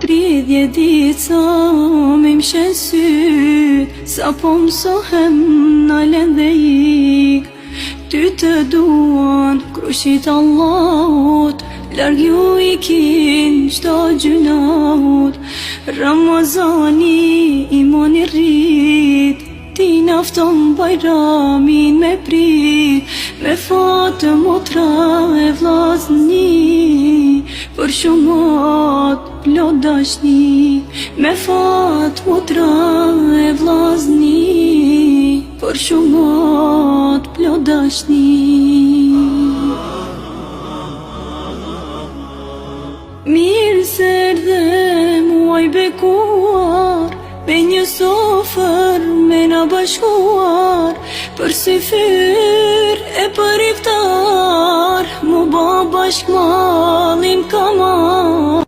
30 ditë sa me më shesyt, sa po mësohem nalen dhe ik. Ty të duan krushit Allahut, larg ju i kin qdo gjunahut. Ramazani imani rrit, ti nafton bajramin me prit, me fatë motra e vllazni, për shumat plot dashni. Me fatë motra e vllazni, për shumat plot dashni. Mirë se erdhe muaj bekuar, me një sofër me na bashkuar, për si fyr e për iftar, mu ba bashk malin kamar.